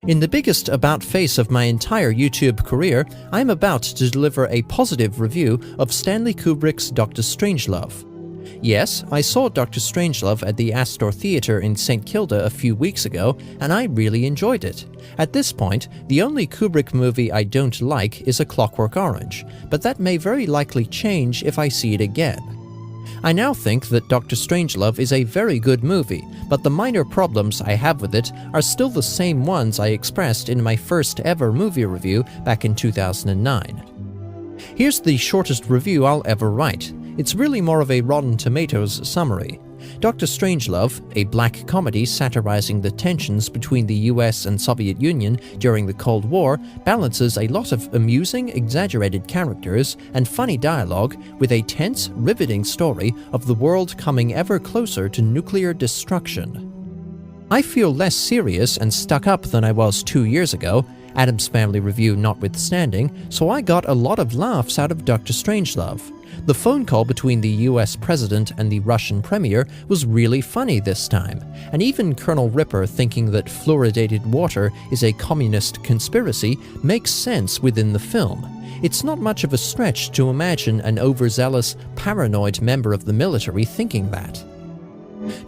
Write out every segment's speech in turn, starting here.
In the biggest about-face of my entire YouTube career, I am about to deliver a positive review of Stanley Kubrick's Dr. Strangelove. Yes, I saw Dr. Strangelove at the Astor Theatre in St. Kilda a few weeks ago, and I really enjoyed it. At this point, the only Kubrick movie I don't like is A Clockwork Orange, but that may very likely change if I see it again. I now think that Dr. Strangelove is a very good movie, but the minor problems I have with it are still the same ones I expressed in my first ever movie review back in 2009. Here's the shortest review I'll ever write. It's really more of a Rotten Tomatoes summary. Dr. Strangelove, a black comedy satirizing the tensions between the US and Soviet Union during the Cold War, balances a lot of amusing, exaggerated characters and funny dialogue with a tense, riveting story of the world coming ever closer to nuclear destruction. I feel less serious and stuck up than I was 2 years ago, Addams Family review notwithstanding, so I got a lot of laughs out of Dr. Strangelove. The phone call between the US president and the Russian premier was really funny this time, and even Colonel Ripper thinking that fluoridated water is a communist conspiracy makes sense within the film. It's not much of a stretch to imagine an overzealous, paranoid member of the military thinking that.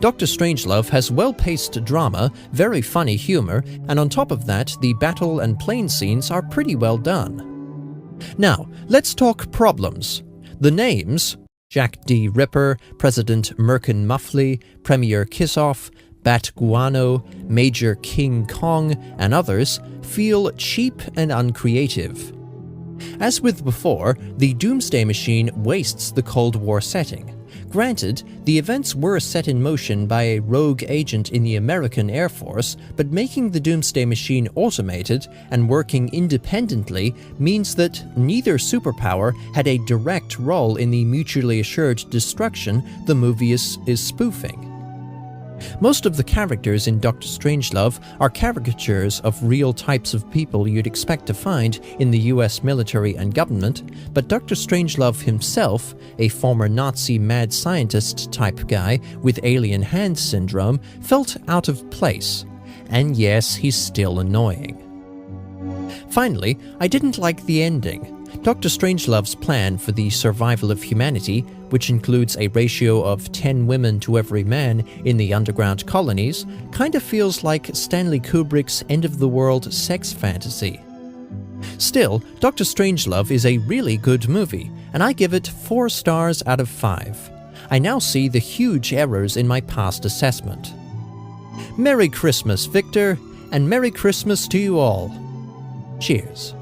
Dr. Strangelove has well-paced drama, very funny humor, and on top of that, the battle and plane scenes are pretty well done. Now, let's talk problems. The names, Jack D. Ripper, President Merkin Muffley, Premier Kissoff, Bat Guano, Major King Kong, and others, feel cheap and uncreative. As with before, the Doomsday Machine wastes the Cold War setting. Granted, the events were set in motion by a rogue agent in the American Air Force, but making the Doomsday Machine automated and working independently means that neither superpower had a direct role in the mutually assured destruction the movie is spoofing. Most of the characters in Dr. Strangelove are caricatures of real types of people you'd expect to find in the US military and government, but Dr. Strangelove himself, a former Nazi mad scientist type guy with alien hand syndrome, felt out of place. And yes, he's still annoying. Finally, I didn't like the ending. Dr. Strangelove's plan for the survival of humanity, which includes a ratio of 10 women to every man in the underground colonies, kind of feels like Stanley Kubrick's end-of-the-world sex fantasy. Still, Dr. Strangelove is a really good movie, and I give it 4 stars out of 5. I now see the huge errors in my past assessment. Merry Christmas, Victor, and Merry Christmas to you all. Cheers.